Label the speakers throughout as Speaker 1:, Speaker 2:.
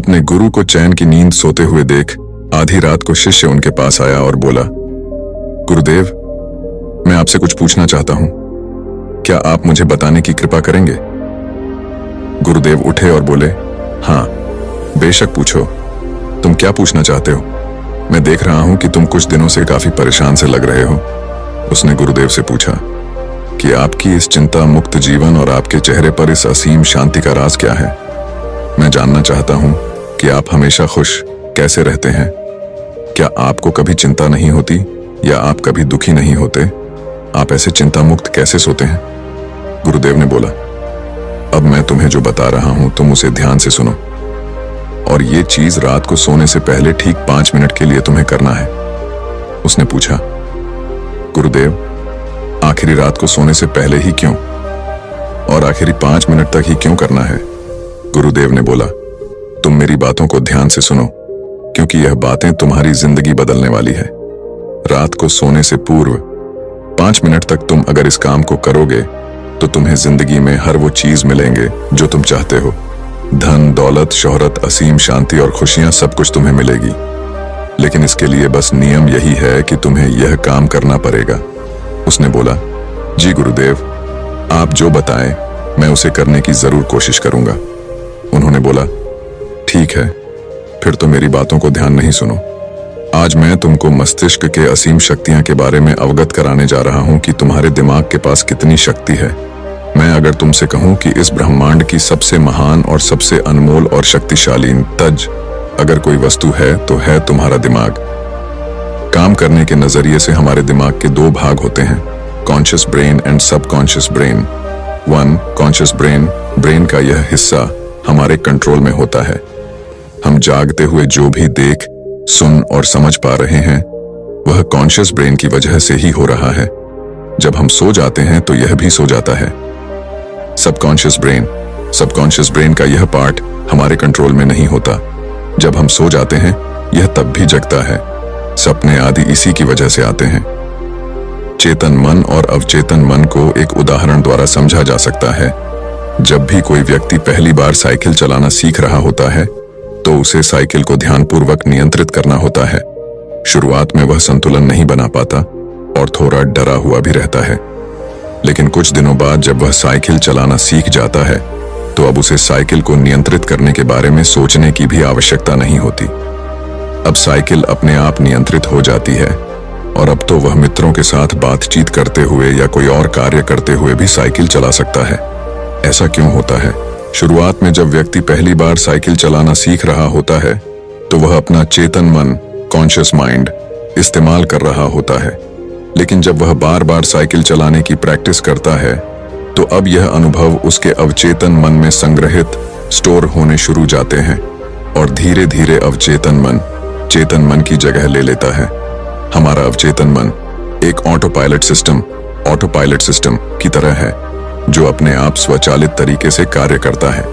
Speaker 1: अपने गुरु को चैन की नींद सोते हुए देख आधी रात को शिष्य उनके पास आया और बोला, गुरुदेव, मैं आपसे कुछ पूछना चाहता हूं, क्या आप मुझे बताने की कृपा करेंगे? गुरुदेव उठे और बोले, हाँ, बेशक पूछो। तुम क्या पूछना चाहते हो? मैं देख रहा हूं कि तुम कुछ दिनों से काफी परेशान से लग रहे हो। उसने गुरुदेव से पूछा कि आपकी इस चिंता मुक्त जीवन और आपके चेहरे पर इस असीम शांति का राज क्या है? मैं जानना चाहता हूं कि आप हमेशा खुश कैसे रहते हैं। क्या आपको कभी चिंता नहीं होती या आप कभी दुखी नहीं होते? आप ऐसे चिंता मुक्त कैसे सोते हैं? गुरुदेव ने बोला, अब मैं तुम्हें जो बता रहा हूं तुम उसे ध्यान से सुनो, और ये चीज रात को सोने से पहले ठीक 5 मिनट के लिए तुम्हें करना है। उसने पूछा, गुरुदेव, आखिरी रात को सोने से पहले ही क्यों, और आखिरी 5 मिनट तक ही क्यों करना है? गुरुदेव ने बोला, तुम मेरी बातों को ध्यान से सुनो, क्योंकि यह बातें तुम्हारी जिंदगी बदलने वाली है। रात को सोने से पूर्व 5 मिनट तक तुम अगर इस काम को करोगे तो तुम्हें जिंदगी में हर वो चीज मिलेंगे जो तुम चाहते हो। धन, दौलत, शोहरत, असीम शांति और खुशियां सब कुछ तुम्हें मिलेगी। लेकिन इसके लिए बस नियम यही है कि तुम्हें यह काम करना पड़ेगा। उसने बोला, जी गुरुदेव, आप जो बताएं मैं उसे करने की जरूर कोशिश करूंगा। उन्होंने बोला, ठीक है, फिर तो मेरी बातों को ध्यान नहीं सुनो। आज मैं तुमको मस्तिष्क के असीम शक्तियां के बारे में अवगत कराने जा रहा हूं कि तुम्हारे दिमाग के पास कितनी शक्ति है। मैं अगर तुमसे कहूं कि इस ब्रह्मांड की सबसे महान और सबसे अनमोल और शक्तिशाली तज अगर कोई वस्तु है तो है तुम्हारा दिमाग। काम करने के नजरिए से हमारे दिमाग के 2 भाग होते हैं, conscious brain and subconscious brain. Conscious brain का यह हिस्सा हमारे कंट्रोल में होता है। हम जागते हुए जो भी देख, सुन और समझ पा रहे हैं वह कॉन्शियस ब्रेन की वजह से ही हो रहा है। जब हम सो जाते हैं तो यह भी सो जाता है। सबकॉन्शियस ब्रेन का यह पार्ट हमारे कंट्रोल में नहीं होता। जब हम सो जाते हैं यह तब भी जगता है। सपने आदि इसी की वजह से आते हैं। चेतन मन और अवचेतन मन को एक उदाहरण द्वारा समझा जा सकता है। जब भी कोई व्यक्ति पहली बार साइकिल चलाना सीख रहा होता है तो उसे साइकिल को ध्यानपूर्वक नियंत्रित करना होता है। शुरुआत में वह संतुलन नहीं बना पाता और थोड़ा डरा हुआ भी रहता है। लेकिन कुछ दिनों बाद जब वह साइकिल चलाना सीख जाता है तो अब उसे साइकिल को नियंत्रित करने के बारे में सोचने की भी आवश्यकता नहीं होती। अब साइकिल अपने आप नियंत्रित हो जाती है और अब तो वह मित्रों के साथ बातचीत करते हुए या कोई और कार्य करते हुए भी साइकिल चला सकता है। ऐसा क्यों होता है? शुरुआत में जब व्यक्ति पहली बार साइकिल चलाना सीख रहा होता है तो वह अपना चेतन मन, कॉन्शियस माइंड इस्तेमाल कर रहा होता है। लेकिन जब वह बार बार साइकिल चलाने की प्रैक्टिस करता है तो अब यह अनुभव उसके अवचेतन मन में संग्रहित, स्टोर होने शुरू जाते हैं और धीरे धीरे अवचेतन मन चेतन मन की जगह ले लेता है। हमारा अवचेतन मन एक ऑटो पायलट सिस्टम की तरह है जो अपने आप स्वचालित तरीके से कार्य करता है।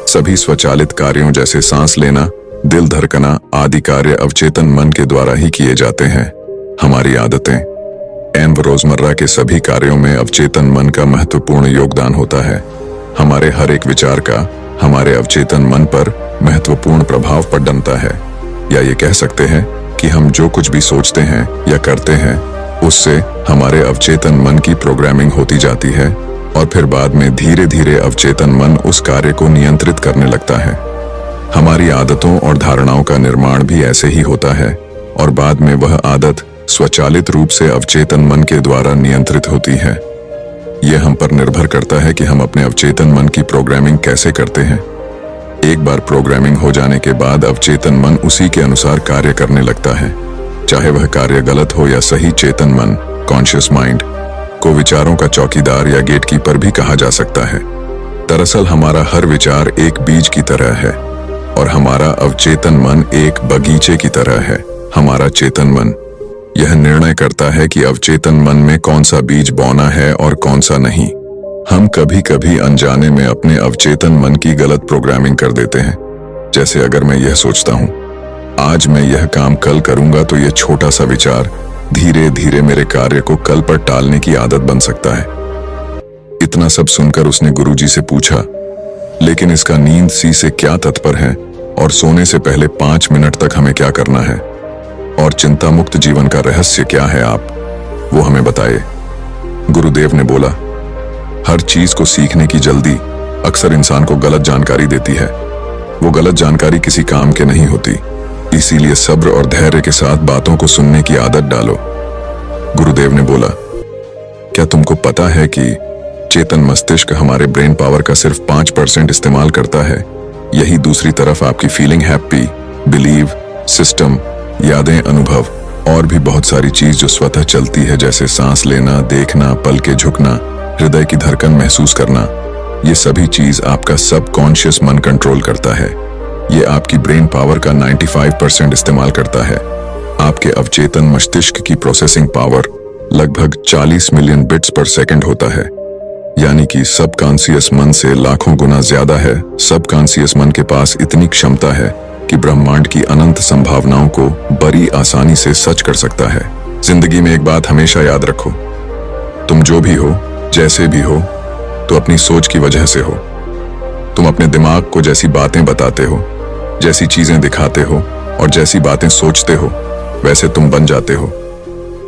Speaker 1: सभी स्वचालित कार्यों जैसे सांस लेना, दिल धड़कना आदि कार्य अवचेतन मन के द्वारा ही किए जाते हैं। हमारी आदतें एवं रोजमर्रा के सभी कार्यों में अवचेतन मन का महत्वपूर्ण योगदान होता है। हमारे हर एक विचार का हमारे अवचेतन मन पर महत्वपूर्ण प्रभाव पड़ता है। या ये कह सकते हैं कि हम जो कुछ भी सोचते हैं या करते हैं उससे हमारे अवचेतन मन की प्रोग्रामिंग होती जाती है और फिर बाद में धीरे धीरे अवचेतन मन उस कार्य को नियंत्रित करने लगता है। हमारी आदतों और धारणाओं का निर्माण भी ऐसे ही होता है और बाद में वह आदत स्वचालित रूप से अवचेतन मन के द्वारा नियंत्रित होती है। यह हम पर निर्भर करता है कि हम अपने अवचेतन मन की प्रोग्रामिंग कैसे करते हैं। एक बार प्रोग्रामिंग हो जाने के बाद अवचेतन मन उसी के अनुसार कार्य करने लगता है, चाहे वह कार्य गलत हो या सही। चेतन मन, कॉन्शियस माइंड को विचारों का चौकीदार या गेटकीपर भी कहा जा सकता है। दरअसल हमारा हर विचार एक बीज की तरह है और हमारा अवचेतन मन एक बगीचे की तरह है। हमारा चेतन मन यह निर्णय करता है कि अवचेतन मन में कौन सा बीज बोना है और कौन सा नहीं। हम कभी कभी अनजाने में अपने अवचेतन मन की गलत प्रोग्रामिंग कर देते हैं। जैसे अगर मैं यह सोचता हूं, आज मैं यह काम कल करूंगा, तो यह छोटा सा विचार धीरे धीरे मेरे कार्य को कल पर टालने की आदत बन सकता है। इतना सब सुनकर उसने गुरुजी से पूछा, लेकिन इसका नींद सी से क्या तात्पर्य है और सोने से पहले 5 मिनट तक हमें क्या करना है और चिंता मुक्त जीवन का रहस्य क्या है, आप वो हमें बताइए। गुरुदेव ने बोला, हर चीज को सीखने की जल्दी अक्सर इंसान को गलत जानकारी देती है। वो गलत जानकारी किसी काम के नहीं होती, इसीलिए सब्र और धैर्य के साथ बातों को सुनने की आदत डालो। गुरुदेव ने बोला, क्या तुमको पता है कि चेतन मस्तिष्क हमारे ब्रेन पावर का सिर्फ 5% इस्तेमाल करता है। यही दूसरी तरफ आपकी फीलिंग, हैप्पी, बिलीव, सिस्टम, यादें, अनुभव और भी बहुत सारी चीज जो स्वतः चलती है, जैसे सांस लेना, देखना, पल के झुकना, हृदय की धड़कन महसूस करना, ये सभी चीज आपका सबकॉन्शियस मन कंट्रोल करता है। ये आपकी ब्रेन पावर का 95% इस्तेमाल करता है। आपके अवचेतन मस्तिष्क की प्रोसेसिंग पावर लगभग 40 मिलियन बिट्स पर सेकंड होता है, यानी कि सबकॉन्शियस मन से लाखों गुना ज्यादा है। सबकॉन्शियस मन के पास इतनी क्षमता है कि ब्रह्मांड की अनंत संभावनाओं को बड़ी आसानी से सच कर सकता है। जिंदगी में एक बात हमेशा याद रखो, तुम जो भी हो, जैसे भी हो, तो अपनी सोच की वजह से हो। तुम अपने दिमाग को जैसी बातें बताते हो, जैसी चीजें दिखाते हो और जैसी बातें सोचते हो, वैसे तुम बन जाते हो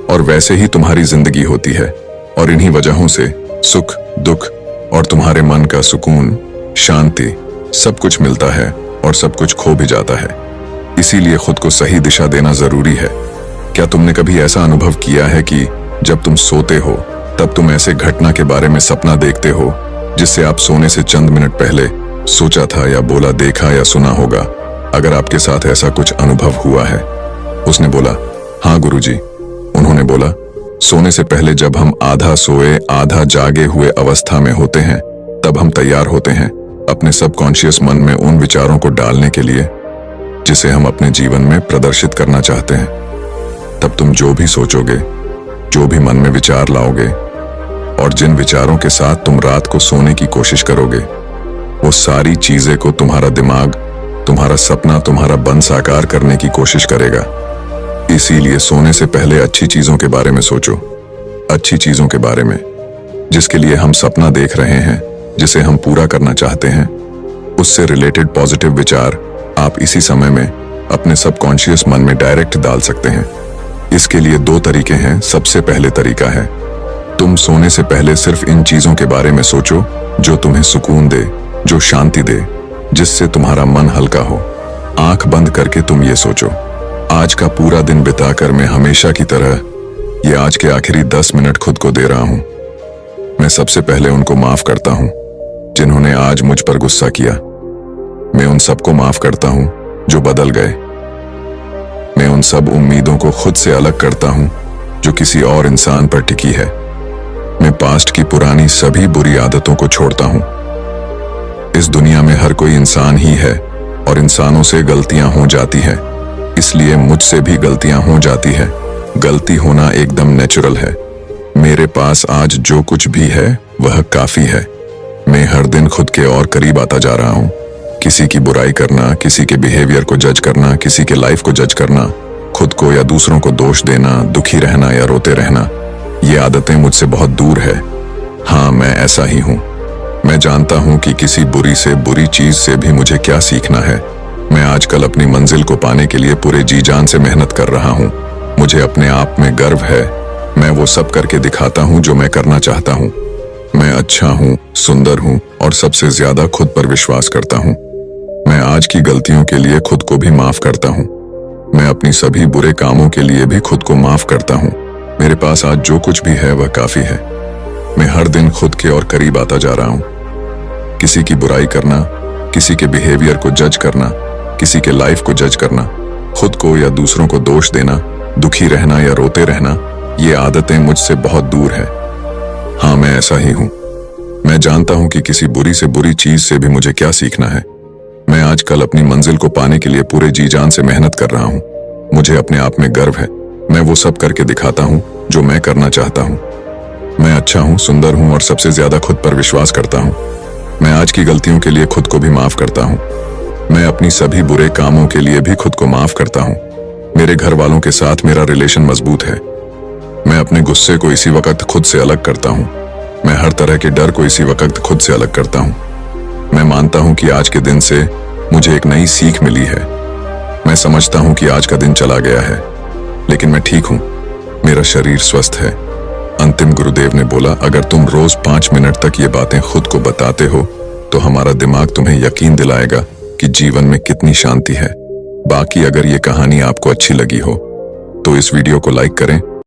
Speaker 1: और वैसे ही तुम्हारी जिंदगी होती है। और इन्हीं वजहों से सुख, दुख और तुम्हारे मन का सुकून, शांति, सब कुछ मिलता है और सब कुछ खो भी जाता है। इसीलिए खुद को सही दिशा देना जरूरी है। क्या तुमने कभी ऐसा अनुभव किया है कि जब तुम सोते हो तब तुम ऐसे घटना के बारे में सपना देखते हो जिससे आप सोने से चंद मिनट पहले सोचा था या बोला, देखा या सुना होगा? अगर आपके साथ ऐसा कुछ अनुभव हुआ है? उसने बोला, हाँ गुरुजी। उन्होंने बोला, सोने से पहले जब हम आधा सोए आधा जागे हुए अवस्था में होते हैं, तब हम तैयार होते हैं अपने सबकॉन्शियस मन में उन विचारों को डालने के लिए जिसे हम अपने जीवन में प्रदर्शित करना चाहते हैं। तब तुम जो भी सोचोगे, जो भी मन में विचार लाओगे और जिन विचारों के साथ तुम रात को सोने की कोशिश करोगे, वो सारी चीजें को तुम्हारा दिमाग, तुम्हारा सपना, तुम्हारा बन साकार करने की कोशिश करेगा। इसीलिए सोने से पहले अच्छी चीजों के बारे में सोचो, अच्छी चीजों के बारे में जिसके लिए हम सपना देख रहे हैं, जिसे हम पूरा करना चाहते हैं, उससे रिलेटेड पॉजिटिव विचार आप इसी समय में अपने सबकॉन्शियस मन में डायरेक्ट डाल सकते हैं। इसके लिए 2 तरीके हैं। सबसे पहले तरीका है, तुम सोने से पहले सिर्फ इन चीजों के बारे में सोचो जो तुम्हें सुकून दे, जो शांति दे, जिससे तुम्हारा मन हल्का हो। आंख बंद करके तुम ये सोचो, आज का पूरा दिन बिताकर मैं हमेशा की तरह ये आज के आखिरी 10 मिनट खुद को दे रहा हूं। मैं सबसे पहले उनको माफ करता हूं जिन्होंने आज मुझ पर गुस्सा किया। मैं उन सबको माफ करता हूं जो बदल गए। मैं उन सब उम्मीदों को खुद से अलग करता हूं जो किसी और इंसान पर टिकी है। मैं पास्ट की पुरानी सभी बुरी आदतों को छोड़ता हूं। इस दुनिया में हर कोई इंसान ही है और इंसानों से गलतियां हो जाती हैं, इसलिए मुझसे भी गलतियां हो जाती है। गलती होना एकदम नेचुरल है। मेरे पास आज जो कुछ भी है वह काफी है। मैं हर दिन खुद के और करीब आता जा रहा हूं। किसी की बुराई करना, किसी के बिहेवियर को जज करना, किसी के लाइफ को जज करना, खुद को या दूसरों को दोष देना, दुखी रहना या रोते रहना, ये आदतें मुझसे बहुत दूर है। हाँ, मैं ऐसा ही हूं। मैं जानता हूं कि किसी बुरी से बुरी चीज से भी मुझे क्या सीखना है। मैं आजकल अपनी मंजिल को पाने के लिए पूरे जी जान से मेहनत कर रहा हूं। मुझे अपने आप में गर्व है। मैं वो सब करके दिखाता हूं जो मैं करना चाहता हूं। मैं अच्छा हूं, सुंदर हूं और सबसे ज्यादा खुद पर विश्वास करता हूं। मैं आज की गलतियों के लिए खुद को भी माफ करता हूं। मैं अपनी सभी बुरे कामों के लिए भी खुद को माफ करता हूं। मेरे पास आज जो कुछ भी है वह काफी है। मैं हर दिन खुद के और करीब आता जा रहा हूं। किसी की बुराई करना, किसी के बिहेवियर को जज करना, किसी के लाइफ को जज करना, खुद को या दूसरों को दोष देना, दुखी रहना या रोते रहना, ये आदतें मुझसे बहुत दूर है। हाँ, मैं ऐसा ही हूं। मैं जानता हूं कि किसी बुरी से बुरी चीज से भी मुझे क्या सीखना है। मैं आजकल अपनी मंजिल को पाने के लिए पूरे जी जान से मेहनत कर रहा हूं। मुझे अपने आप में गर्व है। मैं वो सब करके दिखाता हूं जो मैं करना चाहता हूं। मैं अच्छा हूं, सुंदर हूं और सबसे ज्यादा खुद पर विश्वास करता हूं। मैं आज की गलतियों के लिए खुद को भी माफ करता हूं। मैं अपनी सभी बुरे कामों के लिए भी खुद को माफ करता हूं। मेरे घर वालों के साथ मेरा रिलेशन मजबूत है। मैं अपने गुस्से को इसी वक्त खुद से अलग करता हूं। मैं हर तरह के डर को इसी वक्त खुद से अलग करता हूं। मैं मानता हूं कि आज के दिन से मुझे एक नई सीख मिली है। मैं समझता हूं कि आज का दिन चला गया है, लेकिन मैं ठीक हूं, मेरा शरीर स्वस्थ है। अंतिम गुरुदेव ने बोला, अगर तुम रोज 5 मिनट तक ये बातें खुद को बताते हो तो हमारा दिमाग तुम्हें यकीन दिलाएगा कि जीवन में कितनी शांति है। बाकी अगर ये कहानी आपको अच्छी लगी हो तो इस वीडियो को लाइक करें